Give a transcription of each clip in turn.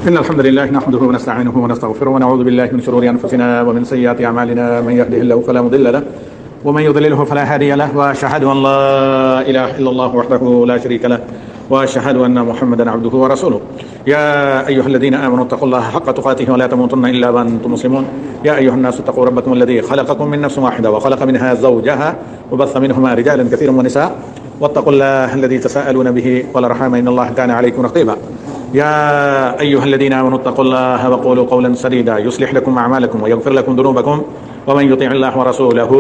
إن الحمد لله نحمده ونستعينه ونستغفره ونعوذ بالله من شرور أنفسنا ومن سيئات أعمالنا، من يهده الله فلا مضل له ومن يضلله فلا هادي له، وأشهد أن لا إله إلا الله وحده لا شريك له، وأشهد أن محمدا عبده ورسوله. يا أيها الذين آمنوا اتقوا الله حق تقاته ولا تموتن إلا وأنتم مسلمون. يا أيها الناس اتقوا ربكم الذي خلقكم من نفس واحدة وخلق منها زوجها وبث منهما رجالا كثيرا ونساء، واتقوا الله الذي تساءلون به والأرحام إن الله كان عليكم رقيبا. يا أيها الذين آمنوا اتقوا الله وقولوا قولا سديدا يصلح لكم أعمالكم ويغفر لكم ذنوبكم ومن يطع الله ورسوله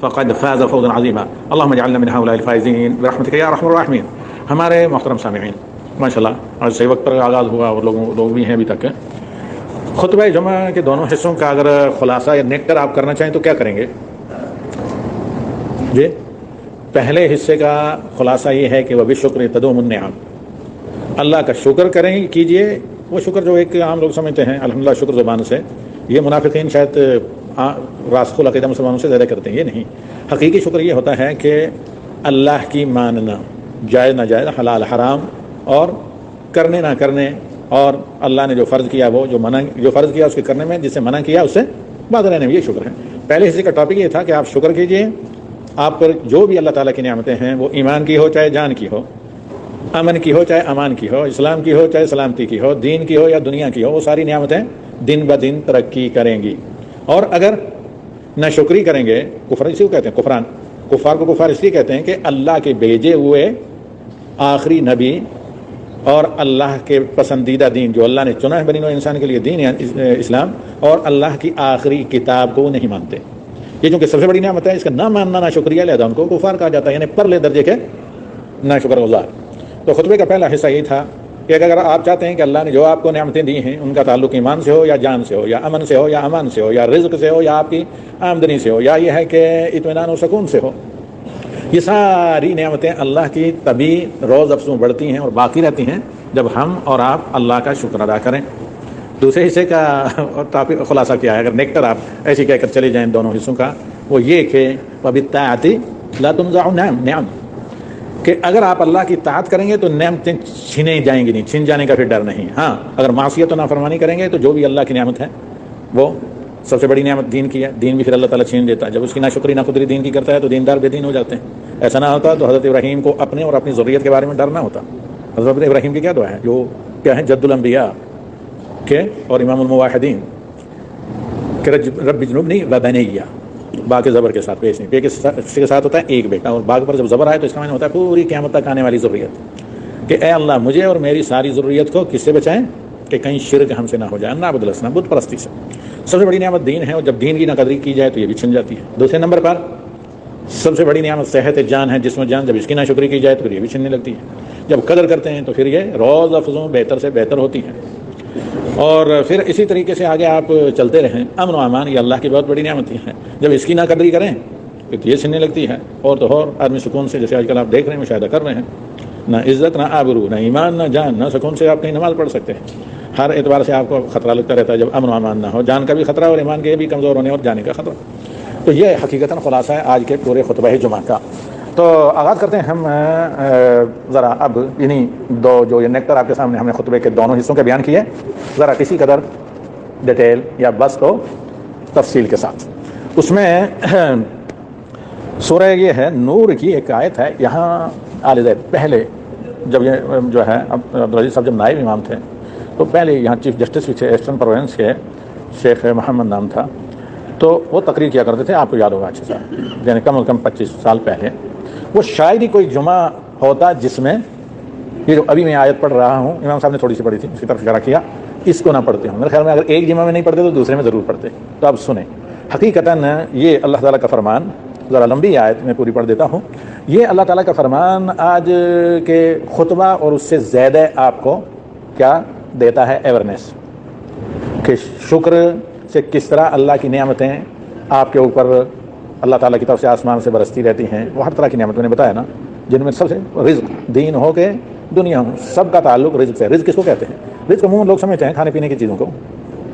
فقد فاز فوزا عظيما. اللهم اجعلنا من هؤلاء الفائزين برحمتك يا ارحم الراحمین. ہمارے محترم سامعین، ماشاءاللہ آج صحیح وقت پر آغاز ہوا اور لوگ بھی ہیں ابھی تک. خطبہ جمعہ کے دونوں حصوں کا اگر خلاصہ یا نیک کر آپ کرنا چاہیں تو کیا کریں گے؟ جی، پہلے حصے کا خلاصہ یہ ہے کہ وہ بالشکر تدوم النعم، اللہ کا شکر کریں کیجئے. وہ شکر جو ایک عام لوگ سمجھتے ہیں الحمدللہ شکر زبان سے، یہ منافقین شاید راسخ العقیدہ مسلمانوں سے زیادہ کرتے ہیں. یہ نہیں، حقیقی شکر یہ ہوتا ہے کہ اللہ کی ماننا، جائز ناجائز، حلال حرام، اور کرنے نہ کرنے، اور اللہ نے جو فرض کیا وہ جو فرض کیا اس کے کرنے میں، جس سے منع کیا اس سے باز رہنے میں، یہ شکر ہے. پہلے حصے کا ٹاپک یہ تھا کہ آپ شکر کیجئے. آپ پر جو بھی اللہ تعالیٰ کی نعمتیں ہیں، وہ ایمان کی ہو چاہے جان کی ہو، امن کی ہو چاہے امان کی ہو، اسلام کی ہو چاہے سلامتی کی ہو، دین کی ہو یا دنیا کی ہو، وہ ساری نعمتیں دن بدن ترقی کریں گی. اور اگر نہ شکری کریں گے، کفر اسی کو کہتے ہیں، کفران. کفار کو کفار اس لیے کہتے ہیں کہ اللہ کے بھیجے ہوئے آخری نبی اور اللہ کے پسندیدہ دین جو اللہ نے چنا ہے بنی نوع انسان کے لیے، دین اسلام، اور اللہ کی آخری کتاب کو نہیں مانتے. یہ چونکہ سب سے بڑی نعمت ہے، اس کا نہ ماننا نہ شکریہ لہذا ان کو کفار کہا جاتا ہے، یعنی پرلے درجے کے نہ شکر گزار. تو خطبے کا پہلا حصہ یہ تھا کہ اگر آپ چاہتے ہیں کہ اللہ نے جو آپ کو نعمتیں دی ہیں ان کا تعلق ایمان سے ہو یا جان سے ہو یا امن سے ہو یا امان سے ہو یا رزق سے ہو یا آپ کی آمدنی سے ہو یا یہ ہے کہ اطمینان و سکون سے ہو، یہ ساری نعمتیں اللہ کی تبھی روز افزوں بڑھتی ہیں اور باقی رہتی ہیں جب ہم اور آپ اللہ کا شکر ادا کریں. دوسرے حصے کا ٹاپک خلاصہ کیا ہے؟ اگر نیک کر آپ ایسی کہہ کر چلے جائیں دونوں حصوں کا، وہ یہ کہ وَبِالطَّاعَةِ لَا تُنزَعُ نِعَمٌ، کہ اگر آپ اللہ کی اطاعت کریں گے تو نعمتیں چھینے جائیں گی نہیں، چھن جانے کا پھر ڈر نہیں. ہاں، اگر معصیت و نافرمانی کریں گے تو جو بھی اللہ کی نعمت ہے وہ سب سے بڑی نعمت دین کی ہے، دین بھی پھر اللہ تعالیٰ چھین دیتا ہے. جب اس کی ناشکری ناقدری دین کی کرتا ہے تو دیندار بے دین ہو جاتے ہیں. ایسا نہ ہوتا تو حضرت ابراہیم کو اپنے اور اپنی ذریت کے بارے میں ڈرنا ہوتا. حضرت ابراہیم کی کیا دعا ہے، جو کیا ہے، جد الانبیاء کے اور امام الموحدین کہ رب اجنبنی وبنیّ، با کے زبر کے ساتھ، پیش نہیں، پے کے ساتھ ہوتا ہے ایک بیٹا، اور باغ پر جب زبر آئے تو اس کا معنی ہوتا ہے پوری قیامت تک آنے والی ضروریت، کہ اے اللہ مجھے اور میری ساری ضروریت کو کس سے بچائیں کہ کہیں شرک ہم سے نہ ہو جائے، نعبد الاسنام، بت پرستی سے. سب سے بڑی نعمت دین ہے، اور جب دین کی نہ قدری کی جائے تو یہ بھی چھن جاتی ہے. دوسرے نمبر پر سب سے بڑی نعمت صحت جان ہے، جسم جان، جب اس کی نہ شکری کی جائے تو پھر یہ بھی چھننے لگتی ہے. جب قدر کرتے ہیں تو پھر یہ روز افزوں بہتر سے بہتر ہوتی ہے. اور پھر اسی طریقے سے آگے آپ چلتے رہیں. امن و امان یہ اللہ کی بہت بڑی نعمت ہے، جب اس کی نہ قدری کریں تو یہ چھننے لگتی ہے. اور تو اور آدمی سکون سے، جیسے آج کل آپ دیکھ رہے ہیں، مشاہدہ کر رہے ہیں، نہ عزت نہ آبرو نہ ایمان نہ جان، نہ سکون سے آپ کہیں نماز پڑھ سکتے ہیں. ہر اعتبار سے آپ کو خطرہ لگتا رہتا ہے جب امن و امان نہ ہو، جان کا بھی خطرہ اور ایمان کے بھی کمزور ہونے اور جانے کا خطرہ. تو یہ حقیقتاً خلاصہ ہے آج کے پورے خطبہ جمعہ کا. تو آغاز کرتے ہیں ہم ذرا اب انہی دو جو یہ نیکٹر آپ کے سامنے ہم نے خطبے کے دونوں حصوں کے بیان کیے، ذرا کسی قدر ڈیٹیل یا بس تو تفصیل کے ساتھ. اس میں سورہ یہ ہے نور کی ایک آیت ہے. یہاں آل زید پہلے جب یہ جو ہے عبدالعزیز صاحب جب نائب امام تھے تو پہلے یہاں چیف جسٹس بھی تھے ایسٹرن پروونس کے، شیخ محمد نام تھا، تو وہ تقریر کیا کرتے تھے، آپ کو یاد ہوگا اچھے سے، یعنی کم از کم 25 سال پہلے. وہ شاید ہی کوئی جمعہ ہوتا جس میں یہ جو ابھی میں آیت پڑھ رہا ہوں، امام صاحب نے تھوڑی سی پڑھی تھی، اسی طرف اشارہ کیا، اس کو نہ پڑھتے ہوں. میرے خیال میں اگر ایک جمعہ میں نہیں پڑھتے تو دوسرے میں ضرور پڑھتے. تو اب سنیں، حقیقتاً یہ اللہ تعالیٰ کا فرمان، ذرا لمبی آیت میں پوری پڑھ دیتا ہوں. یہ اللہ تعالیٰ کا فرمان آج کے خطبہ اور اس سے زیادہ آپ کو کیا دیتا ہے، ایورنیس، کہ شکر سے کس طرح اللہ کی نعمتیں آپ کے اوپر اللہ تعالیٰ کی طرف سے آسمان سے برستی رہتی ہیں. وہ ہر طرح کی نعمت میں نے بتایا نا، جن میں سب سے رزق، دین ہو کے دنیا ہو، سب کا تعلق رزق سے. رزق کس کو کہتے ہیں؟ رزق عموماً لوگ سمجھتے ہیں کھانے پینے کی چیزوں کو،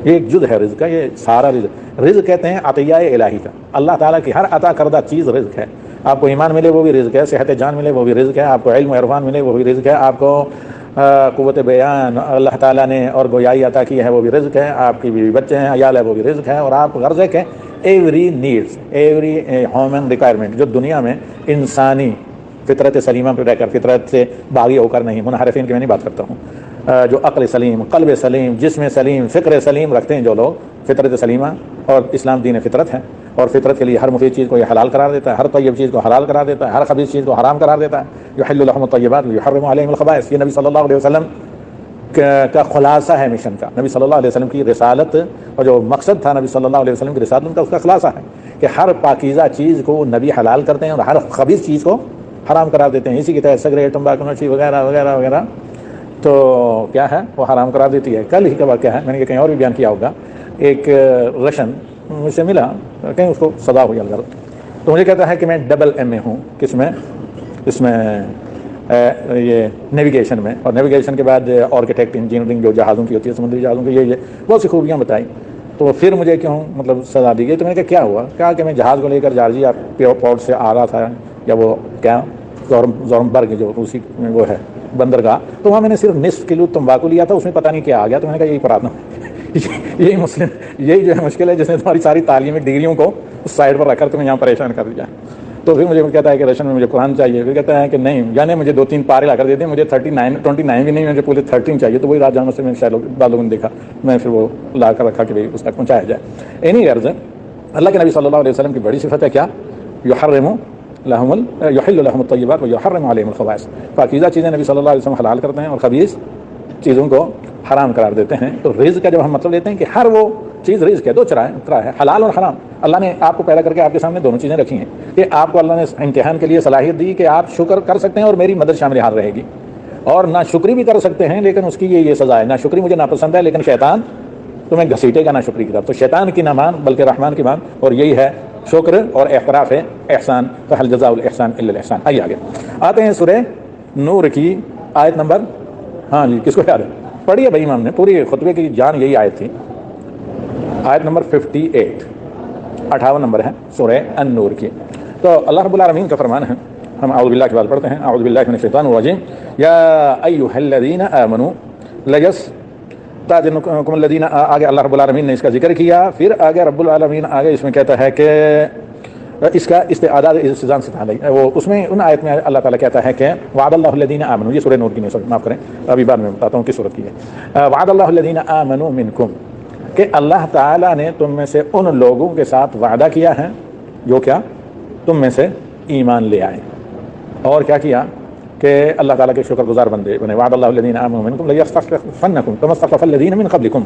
یہ ایک جز ہے رزق کا، یہ سارا رزق. رزق کہتے ہیں عطیہ الہی کا، اللہ تعالیٰ کی ہر عطا کردہ چیز رزق ہے. آپ کو ایمان ملے وہ بھی رزق ہے، صحت جان ملے وہ بھی رزق ہے، آپ کو علم و عرفان ملے وہ بھی رزق ہے، آپ کو قوت بیان اللہ تعالیٰ نے اور گویائی عطا کی ہے وہ بھی رزق ہے، آپ کی بیوی بچے ہیں، عیال ہے وہ بھی رزق ہے، اور آپ غرض ہے every needs every human requirement جو دنیا میں انسانی فطرت سلیمہ پہ رہ کر، فطرت سے باغی ہو کر نہیں، منحرفین کی میں نہیں بات کرتا ہوں، جو عقل سلیم، قلب سلیم، جسم سلیم، فکر سلیم رکھتے ہیں جو لوگ، فطرت سلیمہ، اور اسلام دین فطرت ہے، اور فطرت کے لیے ہر مفید چیز کو یہ حلال قرار دیتا ہے، ہر طیب چیز کو حلال قرار دیتا ہے، ہر خبیث چیز کو حرام قرار دیتا ہے، یحل لهم الطیبات ویحرم علیہم الخبائث۔ یہ نبی صلی اللہ علیہ وسلم کا خلاصہ ہے مشن کا، نبی صلی اللہ علیہ وسلم کی رسالت، اور جو مقصد تھا نبی صلی اللہ علیہ وسلم کی رسالت کا، اس کا خلاصہ ہے کہ ہر پاکیزہ چیز کو نبی حلال کرتے ہیں اور ہر خبیث چیز کو حرام قرار دیتے ہیں۔ اسی کی طرح سگریٹ، تمباکو نوشی وغیرہ وغیرہ وغیرہ تو کیا ہے وہ حرام قرار دیتی ہے۔ کل ہی کا واقعہ ہے، میں نے یہ کہیں اور بھی بیان کیا ہوگا، ایک رشن مجھ سے ملا، کہیں اس کو سزا ہوئی الگ، تو مجھے کہتا ہے کہ میں ڈبل ایم اے ہوں، کس میں؟ اس میں یہ نیویگیشن میں، اور نیویگیشن کے بعد آرکیٹیکٹ انجینئرنگ جو جہازوں کی ہوتی ہے، سمندری جہازوں کی، یہ بہت سی خوبیاں بتائی۔ تو پھر مجھے کیوں مطلب سزا دی گئی؟ تو میں نے کہا کیا ہوا؟ کہا کہ میں جہاز کو لے کر جارجیا پورٹ سے آ رہا تھا، یا وہ کیا زورمبرگ جو روسی وہ ہے بندرگاہ، تو وہاں میں نے صرف نصف کلو تمباکو لیا تھا، اس میں پتہ نہیں کیا آ گیا۔ تو میں نے کہا یہی پرابلم یہی مسلم، یہی جو ہے مشکل ہے جس نے تمہاری ساری تعلیمی ڈگریوں کو اس سائڈ پر رکھ کر تمہیں یہاں پریشان کر دیا۔ تو پھر مجھے کہتا ہے کہ رشن میں مجھے قرآن چاہیے، پھر کہتا ہے کہ نہیں، یعنی مجھے 2-3 پارے لا کر دیتے ہیں، مجھے 29 بھی نہیں، مجھے پورے 13 چاہیے۔ تو وہی رات جانا سے میں شاید بعض لوگوں نے دیکھا، میں پھر وہ لا کر رکھا کہ بھائی اس تک پہنچایا جائے۔ اینی غرض اللہ کے نبی صلی اللہ علیہ وسلم کی بڑی صفت ہے کیا؟ یحل لهم الطیبات ویحرم علیہم الخبائث، پاکیزہ چیزیں نبی صلی اللہ علیہ وسلم حلال کرتے ہیں اور خبیث چیزوں کو حرام قرار دیتے ہیں۔ تو رزق کا جب ہم مطلب لیتے ہیں کہ ہر وہ چیز رزق ہے، دو طرح ہے، حلال اور حرام۔ اللہ نے آپ کو پیدا کر کے آپ کے سامنے دونوں چیزیں رکھی ہیں کہ آپ کو اللہ نے امتحان کے لیے صلاحیت دی کہ آپ شکر کر سکتے ہیں اور میری مدد شامل حال رہے گی، اور نہ شکری بھی کر سکتے ہیں لیکن اس کی یہ سزا ہے، نہ شکری مجھے ناپسند ہے لیکن شیطان تمہیں گھسیٹے گا نہ شکری کی طرف، تو شیطان کی نہ مان بلکہ رحمان کی مان، اور یہی ہے شکر اور اعتراف ہے احسان، فہل جزاء الاحسان الا الاحسان۔ آئیے آگے آتے ہیں سورہ نور کی آیت نمبر، ہاں جی کس کو یاد ہے؟ پڑھیے بھائی، امام نے پوری خطبے کی جان یہی آیت تھی، آیت نمبر 58 نمبر ہے سورہ النور کی۔ تو اللہ رب العالمین کا فرمان ہے، ہم اعوذ باللہ کے بعد پڑھتے ہیں، اعوذ باللہ من الشیطان الرجیم، یا ایھا الذین آمنوا لیستأذنکم الذین، آگے اللہ رب العالمین نے اس کا ذکر کیا، پھر آگے رب العالمین آگے اس میں کہتا ہے کہ اس کا استعداد استئذان سے تعلق ہے، وہ اس میں ان آیت میں اللہ تعالیٰ کہتا ہے کہ وعد اللہ الذین آمنوا، یہ سورہ نور کی نہیں، معاف کریں ابھی بعد میں بتاتا ہوں کس سورت کی ہے، وعد اللہ الذین آمنوا منکم، کہ اللہ تعالیٰ نے تم میں سے ان لوگوں کے ساتھ وعدہ کیا ہے جو کیا تم میں سے ایمان لے آئے، اور کیا کیا کہ اللہ تعالیٰ کے شکر گزار بندے بنے، وعد اللہ الذین آمنوا منکم لیستخلفنکم کما استخلف الذین من قبلکم،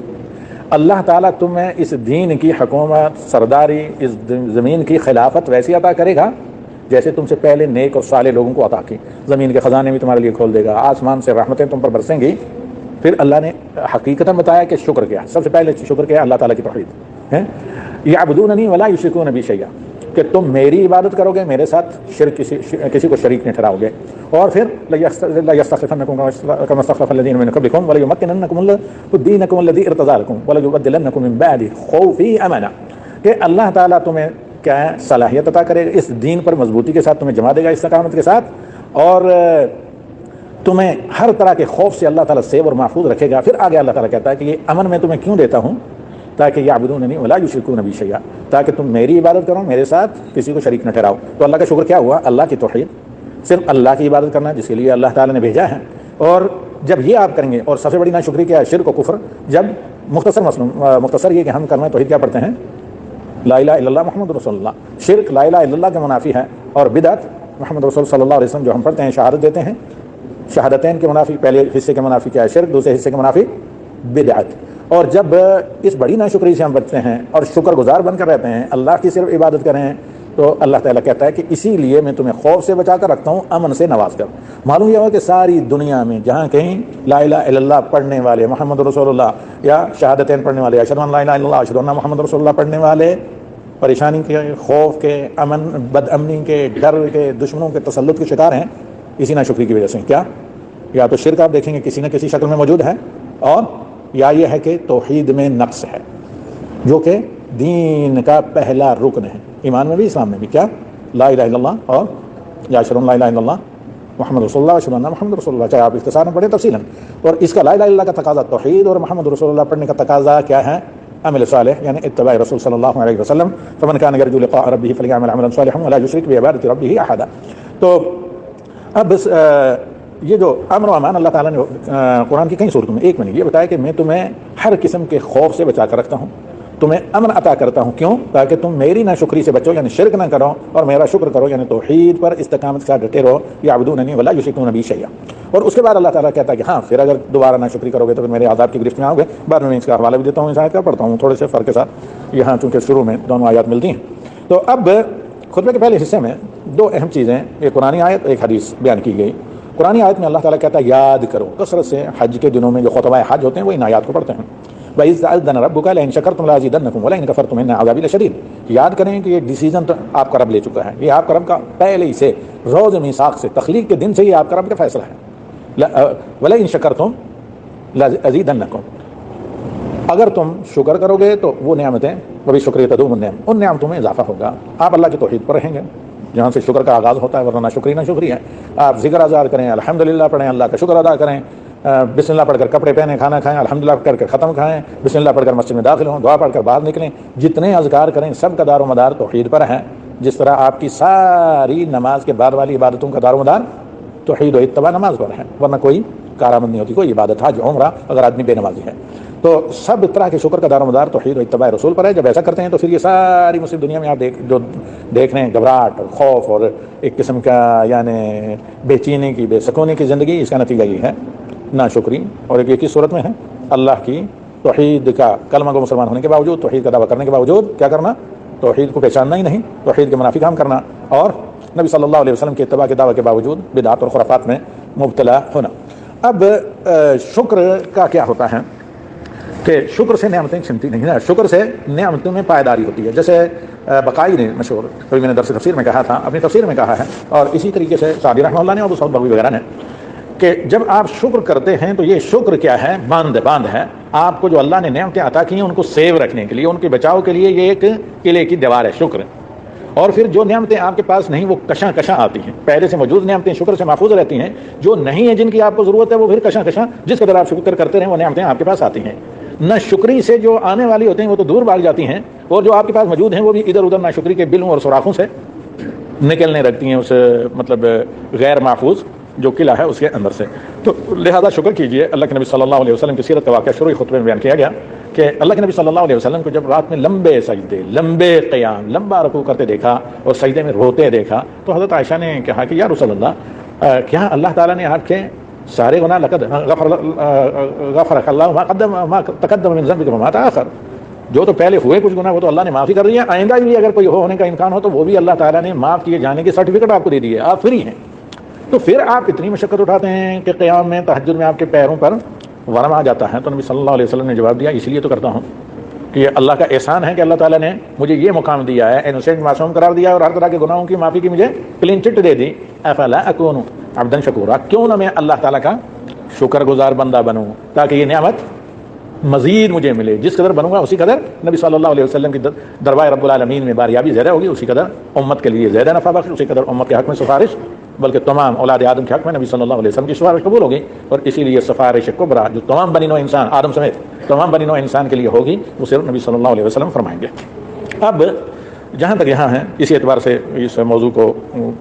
اللہ تعالیٰ تمہیں اس دین کی حکومت، سرداری، اس زمین کی خلافت ویسی عطا کرے گا جیسے تم سے پہلے نیک اور صالح لوگوں کو عطا کی، زمین کے خزانے بھی تمہارے لیے کھول دے گا، آسمان سے رحمتیں تم پر برسیں گی۔ پھر اللہ نے حقیقتاً بتایا کہ شکر کیا، سب سے پہلے شکر کیا اللہ تعالیٰ کی توحید ہے، یعبدوننی ولا یشرکون بی شیئا، کہ تم میری عبادت کرو گے، میرے ساتھ شرک کسی کو شریک نہیں ٹھہراؤ گے، اور پھر لیستخلفنکم کما استخلف الذین من قبلکم ولیمکننکم دینکم الذی ارتضی لکم ولیبدلنکم من بعد خوفی امنا، کہ اللہ تعالیٰ تمہیں کیا ہے صلاحیت عطا کرے گا، اس دین پر مضبوطی کے ساتھ تمہیں جما دے گا، استقامت کے ساتھ، اور تمہیں ہر طرح کے خوف سے اللہ تعالیٰ سیو اور محفوظ رکھے گا۔ پھر آگے اللہ تعالیٰ کہتا ہے کہ یہ امن میں تمہیں کیوں دیتا ہوں، تاکہ یعبدوننی ولا یشرکون بی شیئا، تاکہ تم میری عبادت کرو، میرے ساتھ کسی کو شریک نہ ٹھہراؤ۔ تو اللہ کا شکر کیا ہوا؟ اللہ کی توحید، صرف اللہ کی عبادت کرنا جس کے لیے اللہ تعالیٰ نے بھیجا ہے، اور جب یہ آپ کریں گے، اور سب سے بڑی ناشکری کیا ہے؟ شرک و کفر۔ جب مختصر یہ کہ ہم کلمہ توحید کیا پڑھتے ہیں؟ لا الہ الا اللہ محمد رسول اللہ، شرک لا الہ الا اللہ کے منافی ہے، اور بدعت محمد رسول صلی اللہ علیہ وسلم جو ہم پڑھتے ہیں، شہادت دیتے ہیں، شہادتین کے منافی، پہلے حصے کے منافی کیا ہے؟ شرک، دوسرے حصے کے منافی بدعت۔ اور جب اس بڑی ناشکری سے ہم بچتے ہیں اور شکر گزار بن کر رہتے ہیں، اللہ کی صرف عبادت کریں، تو اللہ تعالیٰ کہتا ہے کہ اسی لیے میں تمہیں خوف سے بچا کر رکھتا ہوں، امن سے نواز کر۔ معلوم یہ ہوا کہ ساری دنیا میں جہاں کہیں لا الہ الا اللہ پڑھنے والے، محمد رسول اللہ یا شہادتین پڑھنے والے، اشہد ان لا الہ الا اللہ اشہد ان محمد رسول اللہ پڑھنے والے، پریشانی کے، خوف کے، امن بد امنی کے، ڈر کے، دشمنوں کے تسلط کے شکار ہیں، اسی ناشکری کی وجہ سے۔ کیا؟ یا تو شرک آپ دیکھیں گے کسی نہ کسی شکل میں موجود ہے، اور یا یہ ہے کہ توحید میں نقص ہے، جو کہ دین کا پہلا رکن ہے، ایمان میں بھی اسلام میں بھی۔ کیا؟ لا الہ الا اللہ، اور یا اشہد ان لا الہ الا اللہ، محمد رسول اللہ اشہد ان محمد رسول اللہ، چاہے آپ اختصار میں پڑھیں تفصیلاً. اور اس کا لا الہ الا اللہ کا تقاضا توحید، اور محمد رسول اللہ پڑھنے کا تقاضا کیا ہے؟ عمل صالح، یعنی اتباع رسول صلی اللہ علیہ وسلم. فمن كان يرجو لقاء ربه فليعمل عملا صالحا ولا يشرك بعبادة ربه احدا. تو اب یہ جو امر و امان اللہ تعالیٰ نے قرآن کی کئی صورتوں میں، ایک میں نے یہ بتایا کہ میں تمہیں ہر قسم کے خوف سے بچا کر رکھتا ہوں، تمہیں امن عطا کرتا ہوں. کیوں؟ تاکہ تم میری ناشکری سے بچو، یعنی شرک نہ کرو، اور میرا شکر کرو، یعنی توحید پر استقامت کے ساتھ ڈٹے رہو. یعبدوننی ولا یشرکون بی شیئا. اور اس کے بعد اللہ تعالیٰ کہتا ہے کہ ہاں پھر اگر دوبارہ ناشکری کرو گے تو پھر میرے عذاب کی گرفت میں آؤ گے. بعد میں اس کا حوالہ بھی دیتا ہوں، اس آیت کا پڑھتا ہوں تھوڑے سے فرق کے ساتھ یہاں، چونکہ شروع میں دونوں آیات ملتی ہیں. تو اب خطبے کے پہلے حصے میں دو اہم چیزیں، ایک قرآن آیت، ایک حدیث بیان کی گئی. قرآن آیت میں اللہ تعالیٰ کہتا ہے یاد کرو، کثرت سے حج کے دنوں میں جو خطبہ حج ہوتے ہیں وہ ان آیات کو پڑھتے ہیں. وَإِذْ تَأَذَّنَ رَبُّكَ لَئِن شَكَرْتُمْ لَأَزِيدَنَّكُمْ وَلَئِن كَفَرْتُمْ إِنَّ عَذَابِي لَشَدِيدٌ. یاد کریں کہ یہ ڈیسیژن تو آپ کا رب لے چکا ہے، یہ آپ کا رب کا پہلے ہی سے روز میثاق سے، تخلیق کے دن سے یہ آپ کا رب کا فیصلہ ہے. وَلَئِن شَكَرْتُمْ لَأَزِيدَنَّكُمْ، اگر تم شکر کرو گے تو وہ نعمتیں، وَبِالشُّكْرِ تَدُومُ النِّعَمُ، ان نعمتوں میں اضافہ ہوگا. آپ اللہ کی توحید پر رہیں گے جہاں سے شکر کا آغاز ہوتا ہے، ورنہ شکری نہ شکری ہے. آپ ذکر اذکار کریں، الحمدللہ پڑھیں، اللہ کا شکر ادا کریں، بسم اللہ پڑھ کر کپڑے پہنیں، کھانا کھائیں، الحمدللہ کر کے ختم کھائیں، بسم اللہ پڑھ کر مسجد میں داخل ہوں، دعا پڑھ کر باہر نکلیں. جتنے اذکار کریں سب کا دار و مدار توحید پر ہے. جس طرح آپ کی ساری نماز کے بعد والی عبادتوں کا دار و مدار توحید و اتباع نماز پر ہے، ورنہ کوئی کارآمد نہیں ہوتی، کوئی عبادت حج عمرہ اگر آدمی بے نمازی ہے. تو سب طرح کے شکر کا دار و مدار توحید و اتباع رسول پر ہے. جب ایسا کرتے ہیں تو پھر یہ ساری مسلم دنیا میں آپ جو دیکھ رہے ہیں، گھبراہٹ اور خوف اور ایک قسم کا یعنی بے چینی کی، بے سکونی کی زندگی، اس کا نتیجہ یہ ہے ناشکری. اور ایک کس صورت میں ہے؟ اللہ کی توحید کا کلمہ کو مسلمان ہونے کے باوجود، توحید کا دعویٰ کرنے کے باوجود کیا کرنا؟ توحید کو پہچاننا ہی نہیں، توحید کے منافی کام کرنا، اور نبی صلی اللہ علیہ وسلم کے اتباع کے دعوے کے باوجود بدعات اور خرافات میں مبتلا ہونا. اب شکر کا کیا ہوتا ہے کہ شکر سے نعمتیں چھنتی نہیں ہیں، شکر سے نعمتوں میں پائیداری ہوتی ہے. جیسے بقائی نے مشہور، کبھی میں نے درس تفسیر میں کہا تھا، اپنی تفسیر میں کہا ہے، اور اسی طریقے سے سعدی رحمہ اللہ نے اور سعود بغوی وغیرہ نے، کہ جب آپ شکر کرتے ہیں تو یہ شکر کیا ہے؟ باندھ ہے. آپ کو جو اللہ نے نعمتیں عطا کی ہیں ان کو سیو رکھنے کے لیے، ان کے بچاؤ کے لیے یہ ایک قلعے کی دیوار ہے شکر. اور پھر جو نعمتیں آپ کے پاس نہیں وہ کشاں آتی ہیں. پہلے سے موجود نعمتیں شکر سے محفوظ رہتی ہیں، جو نہیں ہیں جن کی آپ کو ضرورت ہے وہ پھر کشاں جس قدر آپ شکر کرتے رہیں وہ نعمتیں آپ کے پاس آتی ہیں. نہ شکری سے جو آنے والی ہوتی ہیں وہ تو دور بھاگ جاتی ہیں، اور جو آپ کے پاس موجود ہیں وہ بھی ادھر ادھر نہ شکری کے بلوں اور سوراخوں سے نکلنے رکھتی ہیں، اس مطلب غیر محفوظ جو قلعہ ہے اس کے اندر سے. تو لہذا شکر کیجئے. اللہ کے نبی صلی اللہ علیہ وسلم کی سیرت کا واقعہ شروعی خطبے میں بیان کیا گیا کہ اللہ کے نبی صلی اللہ علیہ وسلم کو جب رات میں لمبے سجدے، لمبے قیام، لمبا رکوع کرتے دیکھا اور سجدے میں روتے دیکھا تو حضرت عائشہ نے کہا کہ یا رسول اللہ، کیا اللہ تعالیٰ نے آپ کے سارے گناہ لقد غفرک اللہ ما تقدم من ذنبک وما تأخر، جو تو پہلے ہوئے کچھ گناہ وہ تو اللہ نے معافی کر دیا، آئندہ بھی اگر کوئی ہونے کا امکان ہو تو وہ بھی اللہ تعالیٰ نے معاف کیے جانے کی سرٹیفکیٹ آپ کو دے دی ہے، آپ فری ہیں. تو پھر آپ اتنی مشقت اٹھاتے ہیں کہ قیام میں، تہجد میں آپ کے پیروں پر ورم آ جاتا ہے. تو نبی صلی اللہ علیہ وسلم نے جواب دیا، اس لیے تو کرتا ہوں کہ یہ اللہ کا احسان ہے کہ اللہ تعالیٰ نے مجھے یہ مقام دیا ہے، انوسینٹ معصوم قرار دیا اور ہر طرح کے گناہوں کی معافی کی مجھے کلین چٹ دے دی. افلا اکون عبدا شکورا، کیوں نہ میں اللہ تعالیٰ کا شکر گزار بندہ بنوں تاکہ یہ نعمت مزید مجھے ملے. جس قدر بنوں گا اسی قدر نبی صلی اللہ علیہ وسلم کی دربار رب العالمین میں باریابی زیادہ ہوگی، اسی قدر امت کے لیے زیادہ نفع بخش، اسی قدر امت کے حق میں سفارش، بلکہ تمام اولاد آدم کے حق میں نبی صلی اللہ علیہ وسلم کی سفارش قبول ہوگی. اور اسی لیے سفارش کبریٰ جو تمام بنی نوع انسان آدم سمیت تمام بنی نوع انسان کے لیے ہوگی، وہ صرف نبی صلی اللہ علیہ وسلم فرمائیں گے. اب جہاں تک یہاں ہے اسی اعتبار سے اس موضوع کو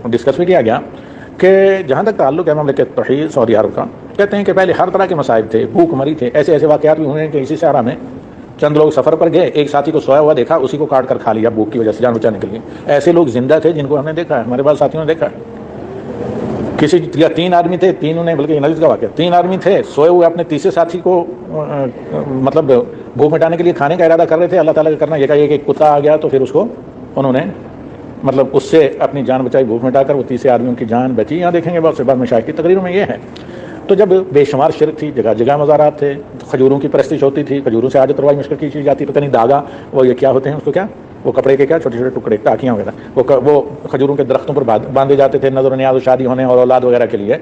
ڈسکس بھی کیا گیا کہ جہاں تک تعلق ہے مملکت توحید سعودی عرب کا، کہتے ہیں کہ پہلے ہر طرح کے مصائب تھے، بھوک مری تھے، ایسے واقعات بھی ہوئے ہیں کہ اسی صحرا میں چند لوگ سفر پر گئے، ایک ساتھی کو سویا ہوا دیکھا، اسی کو کاٹ کر کھا لیا بھوک کی وجہ سے، جان بچانے کے لیے. ایسے لوگ زندہ تھے جن کو ہم نے دیکھا ہے، ہمارے پاس ساتھیوں نے دیکھا ہے. کسی یا 3 آدمی تھے، تینوں نے، بلکہ نزدیک کا واقعہ، 3 آدمی تھے سوئے ہوئے، اپنے تیسرے ساتھی کو مطلب بھوک مٹانے کے لیے کھانے کا ارادہ کر رہے تھے. اللہ تعالیٰ کا کرنا یہ کہ ایک کتا آ گیا تو پھر اس کو انہوں نے مطلب اس سے اپنی جان بچائی، بھوک مٹا کر وہ تیسرے آدمیوں کی جان بچی. یہاں دیکھیں گے بہت سے بعض مشائخ کی تقریروں میں یہ ہے. تو جب بے شمار شرک تھی، جگہ جگہ مزارات تھے، کھجوروں کی پرستش ہوتی تھی، کھجوروں سے حاجت روائی مشکل کی جاتی، پتہ نہیں داغا وہ یہ کیا ہوتے ہیں، اس کو کیا وہ کپڑے کے کیا چھوٹے چھوٹے ٹکڑے ٹاکیاں وغیرہ وہ کھجوروں کے درختوں پر باندھے جاتے تھے نظر و نیاز و شادی ہونے اور اولاد وغیرہ کے لیے.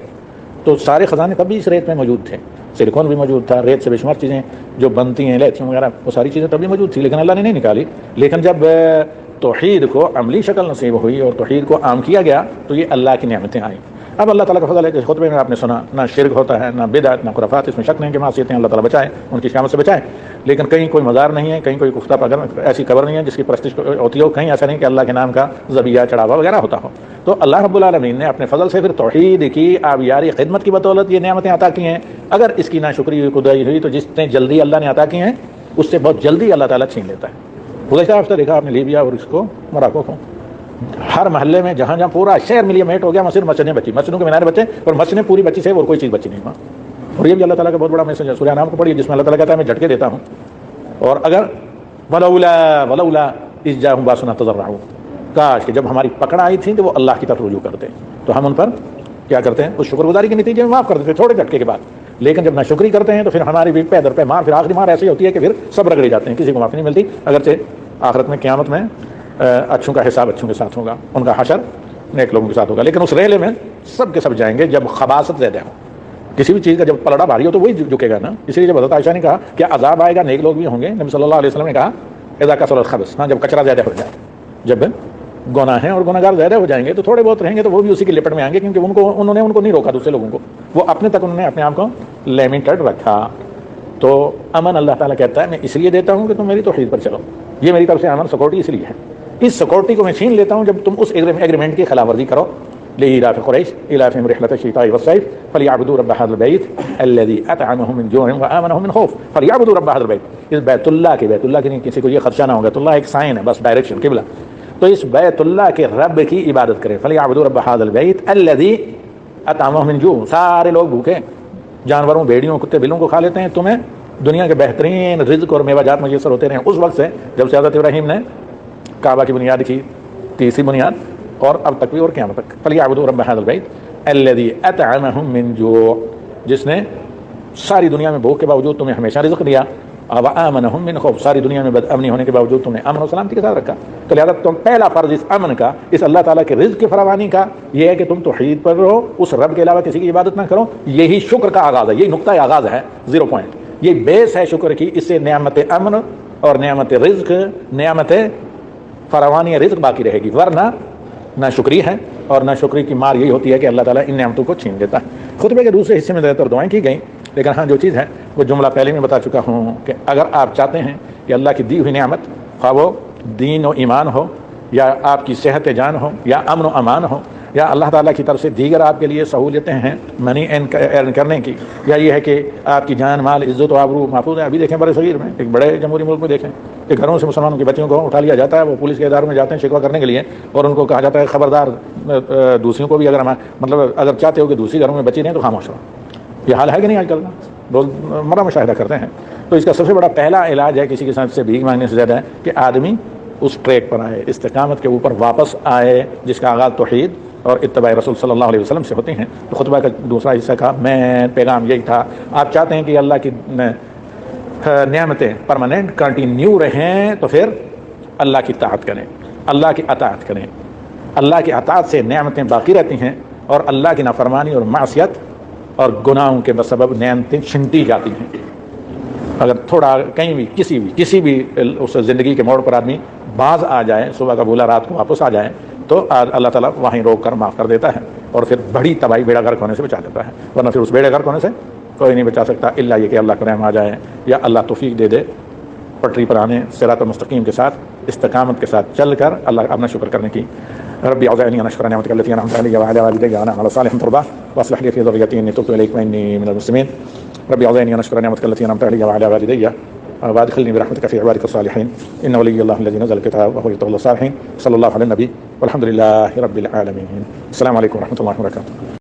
تو سارے خزانے تب بھی اس ریت میں موجود تھے، سلیکون بھی موجود تھا، ریت سے بے شمار چیزیں جو بنتی ہیں، لیتھیم وغیرہ، وہ ساری چیزیں تب بھی موجود تھی، لیکن اللہ نے نہیں نکالی. لیکن جب توحید کو عملی شکل نصیب ہوئی اور توحید کو عام کیا گیا تو یہ اللہ کی نعمتیں آئیں. اب اللہ تعالیٰ کا فضل ہے کہ خطبے میں آپ نے سنا نہ شرک ہوتا ہے نہ بدعت نہ خرافات، اس میں شک نہیں کہ معصیتیں اللہ تعالیٰ بچائے، ان کی قیامت سے بچائے، لیکن کہیں کوئی مزار نہیں ہے، کہیں کوئی کفتہ پگر ایسی قبر نہیں ہے جس کی پرستش ہوتی ہو، کہیں ایسا نہیں کہ اللہ کے نام کا ذبیحہ چڑھاوا وغیرہ ہوتا ہو۔ تو اللہ رب العالمین نے اپنے فضل سے پھر توحید کی آبیاری خدمت کی بدولت یہ نعمتیں عطا کی ہیں۔ اگر اس کی ناشکری ہوئی خدائی ہوئی تو جتنے جلدی اللہ نے عطا کی ہیں اس سے بہت جلدی اللہ تعالیٰ چھین لیتا ہے۔ گزشتہ ہفتہ دیکھا آپ نے لیبیا اور اس کو موراکو کو، ہر محلے میں جہاں جہاں پورا شہر ملیا میٹ ہو گیا، مسجدیں بچی، مسجدوں کے مینار بچے اور مسجدیں پوری بچی سے اور کوئی چیز بچی نہیں وہاں۔ اور یہ بھی اللہ تعالیٰ کا بہت بڑا میسج ہے، سورہ انعام کو پڑھیے جس میں اللہ تعالیٰ کہتا ہے میں جھٹکے دیتا ہوں، اور اگر ولولا اذ جاءہم باسنا تضرعوا، کاش کہ جب ہماری پکڑ آئی تھی تو وہ اللہ کی طرف رجوع کرتے تو ہم ان پر کیا کرتے ہیں، اس شکر گزاری کے نتیجے میں معاف کر دیتے تھوڑے جھٹکے کے بعد، لیکن جب ناشکری کرتے ہیں تو پھر ہماری بھی پے در پہ مار، پھر آخری مار ایسی ہوتی ہے کہ پھر سب رگڑے جاتے ہیں، کسی کو معافی نہیں ملتی، اگرچہ آخرت میں قیامت میں اچھوں کا حساب اچھوں کے ساتھ ہوگا، ان کا حشر نیک لوگوں کے ساتھ ہوگا، لیکن اس ریلے میں سب کے سب جائیں گے جب خباثت زیادہ ہو، کسی بھی چیز کا جب پلڑا بھاری ہو تو وہی جھکے گا نا۔ اس لیے جب حضرت عائشہ نے کہا کہ عذاب آئے گا نیک لوگ بھی ہوں گے، نبی صلی اللہ علیہ وسلم نے کہا اذا کثر الخبث، ہاں جب کچرا زیادہ ہو جائے، جب گناہ ہیں اور گناہگار زیادہ ہو جائیں گے تو تھوڑے بہت رہیں گے تو وہ بھی اسی کی لپٹ میں آئیں گے، کیونکہ انہوں نے نہیں روکا دوسرے لوگوں کو، وہ اپنے تک انہوں نے اپنے آپ کو لیمیٹڈ رکھا۔ تو امن اللہ تعالیٰ کہتا ہے میں اس لیے دیتا ہوں کہ تم میری توحید پر چلو، یہ میری طرف سے امن سیکورٹی اس لیے ہے، اس سیکورٹی کو میں چھین لیتا ہوں جب تم اس ایگریمنٹ کی خلاف ورزی کرو۔ لإيلاف قريش إيلافهم رحلة الشتاء والصيف فليعبدوا رب هذا البيت الذي أطعمهم من جوع وآمنهم من خوف فليعبدوا رب هذا البيت۔ اس بیت اللہ کے نہیں کسی کو یہ خدشہ نہ ہوگا، تو اللہ ایک سائن ہے بس، ڈائریکشن قبلہ، تو اس بیت اللہ کے رب کی عبادت کریں۔ فليعبدوا رب هذا البيت الذي أطعمهم من جوع، سارے لوگ بھوکے، جانوروں بھیڑیوں کتے بلوں کو کھا لیتے ہیں، تمہیں دنیا کے بہترین رزق اور میوہ جات میسر ہوتے رہے اس وقت سے جب سے حضرت ابراہیم نے کعبہ کی بنیاد کی، تیسری بنیاد، اور اب تک بھی اور قیامت تک۔ فلیعبدوا رب هذا البيت الذي اطعمهم من جوع، جس نے ساری دنیا میں بھوک کے باوجود تمہیں ہمیشہ رزق دیا، وآمنهم من خوف، ساری دنیا میں بد امنی ہونے کے باوجود تم نے امن و سلامتی کے ساتھ رکھا۔ تو لہٰذا تم پہلا فرض اس امن کا، اس اللہ تعالیٰ کے رزق کی فراوانی کا یہ ہے کہ تم توحید پر رہو، اس رب کے علاوہ کسی کی عبادت نہ کرو، یہی شکر کا آغاز ہے، یہی نقطۂ آغاز ہے، 0 پوائنٹ، یہ بیس ہے شکر کی، اس سے نعمت امن اور نعمت رزق، نعمت فراوانی رزق باقی رہے گی، ورنہ نہ شکری ہے، اور نہ شکری کی مار یہی ہوتی ہے کہ اللہ تعالیٰ ان نعمتوں کو چھین لیتا ہے۔ خطبے کے دوسرے حصے میں زیادہ تر دعائیں کی گئیں، لیکن ہاں جو چیز ہے وہ جملہ پہلے میں بتا چکا ہوں کہ اگر آپ چاہتے ہیں کہ اللہ کی دی ہوئی نعمت، خواہ وہ دین و ایمان ہو یا آپ کی صحت جان ہو یا امن و امان ہو یا اللہ تعالیٰ کی طرف سے دیگر آپ کے لیے سہولتیں ہیں منی ارن کرنے کی، یا یہ ہے کہ آپ کی جان مال عزت و آبرو محفوظ ہے۔ ابھی دیکھیں بڑے صغیر میں، ایک بڑے جمہوری ملک میں دیکھیں کہ گھروں سے مسلمانوں کی بچیوں کو اٹھا لیا جاتا ہے، وہ پولیس کے اداروں میں جاتے ہیں شکوہ کرنے کے لیے، اور ان کو کہا جاتا ہے خبردار دوسریوں کو بھی اگر چاہتے ہو کہ دوسری گھروں میں بچی رہیں تو خاموش رہو۔ یہ حال ہے کہ نہیں آج کل روز مرہ مشاہدہ کرتے ہیں۔ تو اس کا سب سے بڑا پہلا علاج ہے کسی کے ساتھ سے بھیک مانگنے سے زیادہ ہے کہ آدمی اس ٹریک پر آئے، استقامت کے اوپر واپس آئے، جس کا آغاز توحید اور اتباع رسول صلی اللہ علیہ وسلم سے ہوتے ہیں۔ تو خطبہ کا دوسرا حصہ کا میں پیغام یہی تھا، آپ چاہتے ہیں کہ اللہ کی نعمتیں پرماننٹ کنٹینیو رہیں تو پھر اللہ کی اطاعت کریں، اللہ کی اطاعت کریں۔ اللہ کی اطاعت سے نعمتیں باقی رہتی ہیں، اور اللہ کی نافرمانی اور معصیت اور گناہوں کے سبب نعمتیں چھنتی جاتی ہیں۔ اگر تھوڑا کہیں بھی کسی بھی اس زندگی کے موڑ پر آدمی باز آ جائے، صبح کا بھولا رات کو واپس آ جائے، تو اللہ تعالیٰ وہیں روک کر معاف کر دیتا ہے، اور پھر بڑی تباہی بیڑا غرق ہونے سے بچا دیتا ہے، ورنہ پھر اس بیڑے غرق ہونے سے کوئی نہیں بچا سکتا الا یہ کہ اللہ کا رحم آ جائے یا اللہ توفیق دے دے پٹری پر آنے، صراط المستقیم کے ساتھ استقامت کے ساتھ چل کر اللہ اپنا شکر کرنے کی۔ ربی اوزعنی ان اشکر نعمتک التی انعمت علی وعلی والدی وانا علی صالح ترضى واصلح لي في ذريتي اني تبت اليك واني من المسلمين۔ ربي اوزعنی ان اشکر نعمتک التی انعمت علی وعلی والدی وادخلني برحمتك في عبادك الصالحين ان ولي الله الذي نزل الكتاب وهو يتولى الصالحين۔ صلی اللہ علی النبی والحمد للہ رب العالمین۔ السلام علیکم ورحمۃ اللہ وبرکاتہ۔